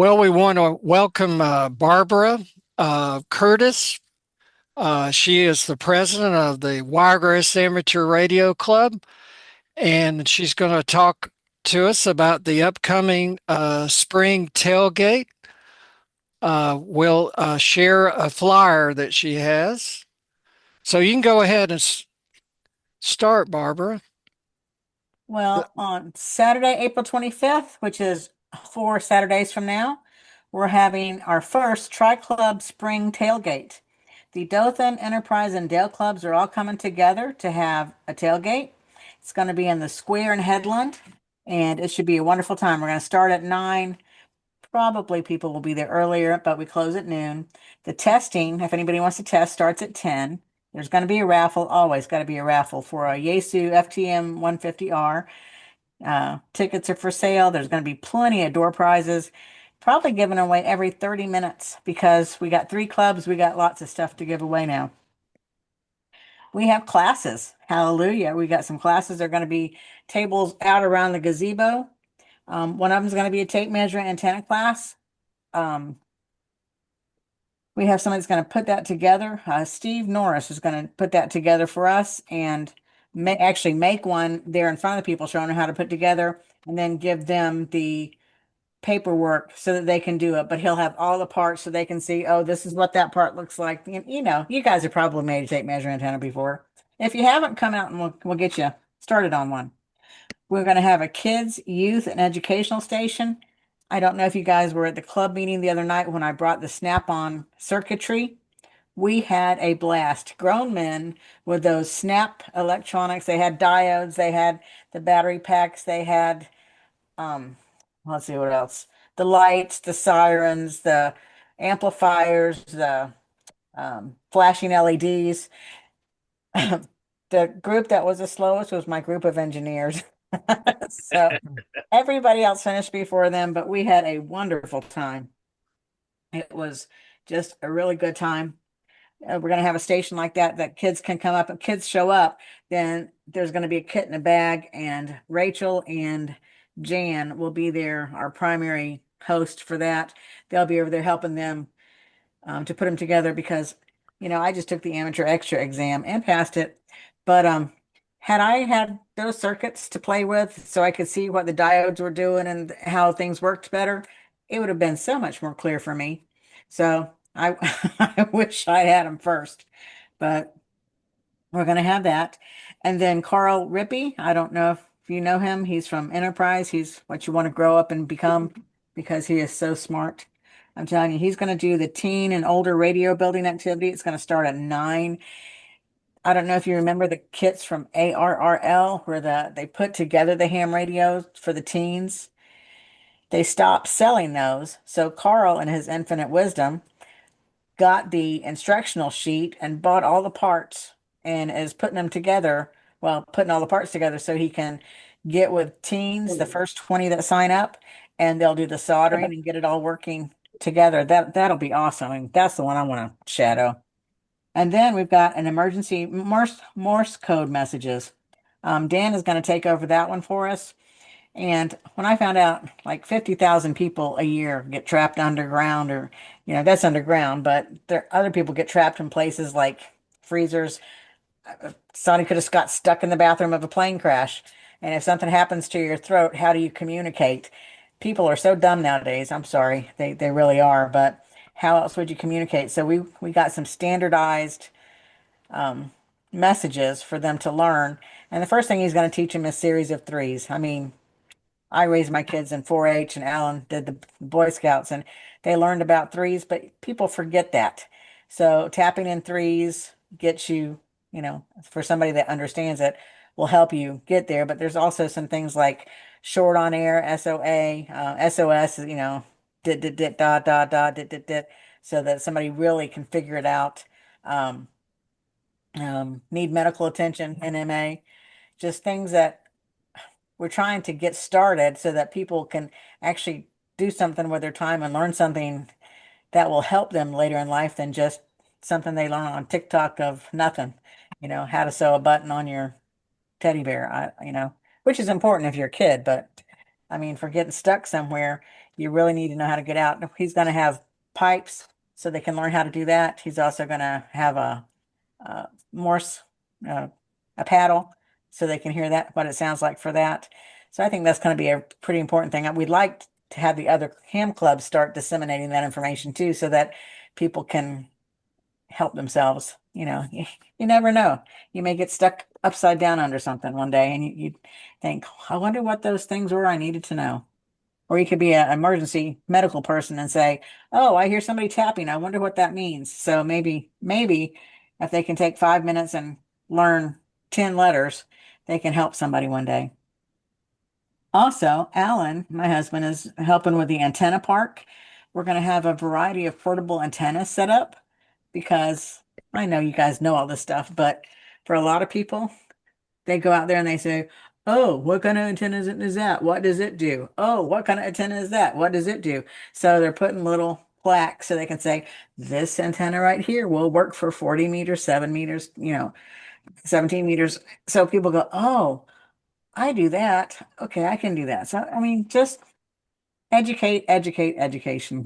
Well, we want to welcome Barbara Curtis. She is the president of the Wiregrass Amateur Radio Club, and she's going to talk to us about the upcoming spring tailgate. We'll share a flyer that she has. So you can go ahead and start, Barbara. Well, on Saturday, April 25th, which is 4 Saturdays from now, we're having our first Tri-Club Spring Tailgate. The Dothan, Enterprise, and Dale clubs are all coming together to have a tailgate. It's going to be in the square in Headland, and it should be a wonderful time. We're going to start at 9. Probably people will be there earlier, but we close at noon. The testing, if anybody wants to test, starts at 10. There's going to be a raffle, always got to be a raffle for a Yaesu FTM 150R. Tickets are for sale. There's going to be plenty of door prizes, probably given away every 30 minutes because we got 3 clubs. We got lots of stuff to give away now. We have classes. Hallelujah. We got some classes. They're going to be tables out around the gazebo. One of them is going to be a tape measure antenna class. Um, we have somebody that's going to put that together. Steve Norris is going to put that together for us and actually make one there in front of the people, showing them how to put together, and then give them the paperwork so that they can do it. But he'll have all the parts so they can see, oh, this is what that part looks like. You guys have probably made a tape measure antenna before. If you haven't, come out and we'll get you started on one. We're going to have a kids, youth, and educational station. I don't know if you guys were at the club meeting the other night when I brought the Snap-on circuitry. We had a blast. Grown men with those Snap electronics. They had diodes, they had the battery packs, they had um, let's see what else. The lights, the sirens, the amplifiers, the flashing LEDs. The group that was the slowest was my group of engineers. So everybody else finished before them, but we had a wonderful time. It was just a really good time. We're going to have a station like that kids can come up and kids show up. Then there's going to be a kit in a bag, and Rachel and Jan will be there, our primary host for that. They'll be over there helping them to put them together because, I just took the amateur extra exam and passed it. But had I had those circuits to play with so I could see what the diodes were doing and how things worked better, it would have been so much more clear for me. So I I wish I had them first, but we're going to have that. And then Carl Rippey, I don't know if you know him. He's from Enterprise. He's what you want to grow up and become because he is so smart. I'm telling you, he's going to do the teen and older radio building activity. It's going to start at 9. I don't know if you remember the kits from ARRL where they put together the ham radios for the teens. They stopped selling those. So Carl, in his infinite wisdom, got the instructional sheet and bought all the parts and is putting them together. Well, putting all the parts together so he can get with teens, the first 20 that sign up, and they'll do the soldering and get it all working together. That'll be awesome. I mean, that's the one I want to shadow. And then we've got an emergency Morse code messages. Dan is going to take over that one for us. And when I found out like 50,000 people a year get trapped underground, or, that's underground, but there other people get trapped in places like freezers. Sonny could have got stuck in the bathroom of a plane crash. And if something happens to your throat, how do you communicate? People are so dumb nowadays. I'm sorry. They really are. But how else would you communicate? So we got some standardized um, messages for them to learn. And the first thing he's going to teach them is series of threes. I mean, I raised my kids in 4-H and Alan did the Boy Scouts and they learned about threes, but people forget that. So tapping in threes gets you, for somebody that understands it, will help you get there. But there's also some things like short on air, SOA, SOS, dit, dit, dit, dot, dot, dot, dit, dit, dit, so that somebody really can figure it out. Um, need medical attention, NMA, just things that we're trying to get started so that people can actually do something with their time and learn something that will help them later in life than just something they learn on TikTok of nothing, how to sew a button on your teddy bear, which is important if you're a kid, but I mean, for getting stuck somewhere, you really need to know how to get out. He's going to have pipes so they can learn how to do that. He's also going to have Morse, uh, a paddle, so they can hear that, what it sounds like for that. So I think that's going to be a pretty important thing. We'd like to have the other ham clubs start disseminating that information too, so that people can help themselves. You never know. You may get stuck upside down under something one day, and you think, I wonder what those things were I needed to know. Or you could be an emergency medical person and say, "Oh, I hear somebody tapping. I wonder what that means." So maybe if they can take 5 minutes and learn 10 letters, they can help somebody one day. Also, Alan, my husband, is helping with the antenna park. We're going to have a variety of portable antennas set up because I know you guys know all this stuff, but for a lot of people, they go out there and they say, "Oh, what kind of antenna is that? What does it do? Oh, what kind of antenna is that? What does it do?" So they're putting little plaques so they can say, "This antenna right here will work for 40 meters, 7 meters, 17 meters." So people go, "Oh, I do that. Okay, I can do that." So, I mean, just educate, educate, education.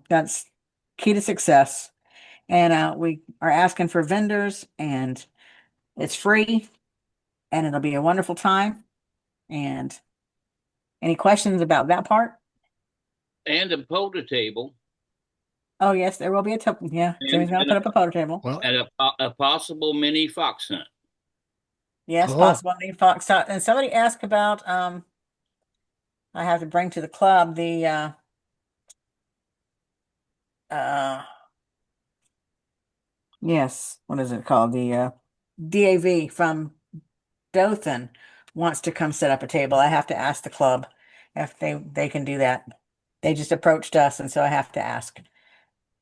That's key to success. And we are asking for vendors, and it's free, and it'll be a wonderful time. And any questions about that part? And a polder table Oh, yes, there will be a table. Yeah, and, Jimmy's going to and, put up a photo table. Well, and a possible mini fox hunt. Yes, oh, possible need Fox. And somebody asked about I have to bring to the club the uh yes, what is it called? The DAV from Dothan wants to come set up a table. I have to ask the club if they can do that. They just approached us, and so I have to ask.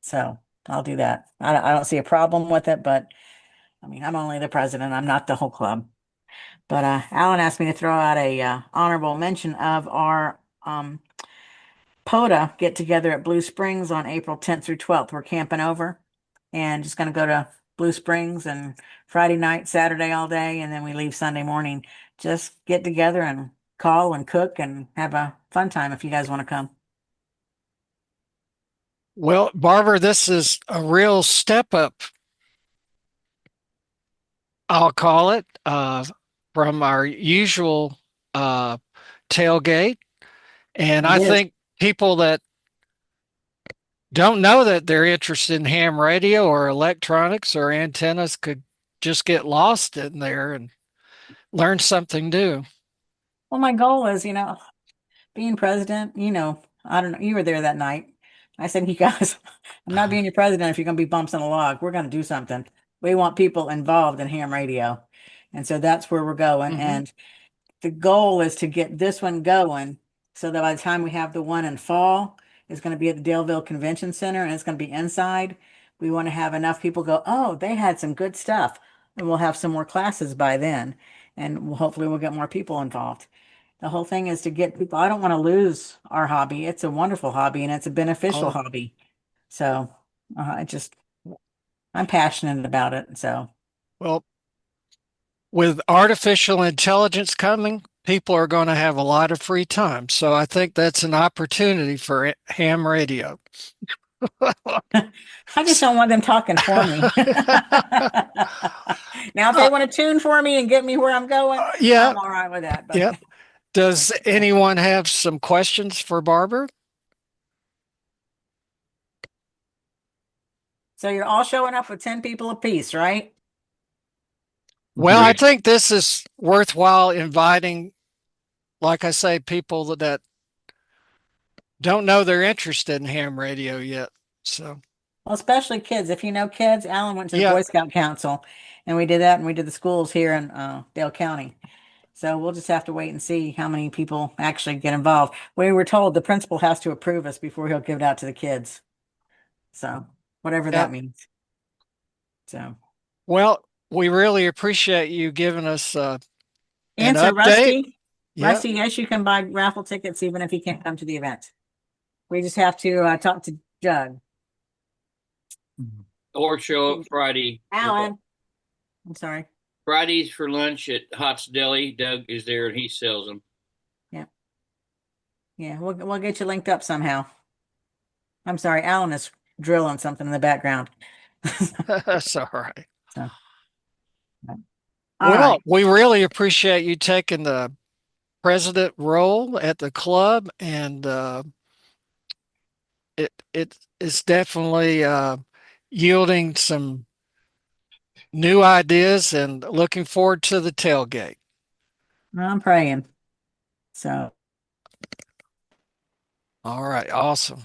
So I'll do that. I don't see a problem with it, but I mean, I'm only the president. I'm not the whole club. But Alan asked me to throw out a honorable mention of our POTA get together at Blue Springs on April 10th through 12th. We're camping over and just going to go to Blue Springs and Friday night, Saturday all day, and then we leave Sunday morning. Just get together and call and cook and have a fun time if you guys want to come. well, Barbara, this is a real step up, I'll call it, from our usual uh, tailgate. And It I is. think people that don't know that they're interested in ham radio or electronics or antennas could just get lost in there and learn something new. Well, my goal is, being president, I don't know, you were there that night. I said, "You guys, I'm not being your president if you're going to be bumps on a log. We're going to do something. We want people involved in ham radio." And so that's where we're going. Hmm. And the goal is to get this one going so that by the time we have the one in fall, it's going to be at the Daleville Convention Center and it's going to be inside. We want to have enough people go, "Oh, they had some good stuff." And we'll have some more classes by then. And hopefully we'll get more people involved. The whole thing is to get people. I don't want to lose our hobby. It's a wonderful hobby and it's a beneficial Oh, hobby. So I'm passionate about it. So well, with artificial intelligence coming, people are going to have a lot of free time. So I think that's an opportunity for ham radio. I just don't want them talking for me. Now, if they Uh, want to tune for me and get me where I'm going, yeah, I'm all right with that. But yeah. Does anyone have some questions for Barbara? so you're all showing up with 10 people apiece, right? Well, I think this is worthwhile inviting, like I say, people that don't know they're interested in ham radio yet. So, Well, especially kids. If you know kids, Alan went to the yeah, Boy Scout Council and we did that and we did the schools here in Dale County. So we'll just have to wait and see how many people actually get involved. We were told the principal has to approve us before he'll give it out to the kids. So whatever yeah. that means. So Well, we really appreciate you giving us an answer update. Rusty. Yeah, Rusty, yes, you can buy raffle tickets even if you can't come to the event. We just have to talk to Doug. Or show up Friday. Alan, I'm sorry. Fridays for lunch at Hots Deli. Doug is there and he sells them. Yeah. Yeah, we'll get you linked up somehow. I'm sorry, Alan is drilling something in the background. That's all right. So, all Well, right. we really appreciate you taking the president role at the club, and it is definitely yielding some new ideas, and looking forward to the tailgate. I'm praying. So. All right, awesome.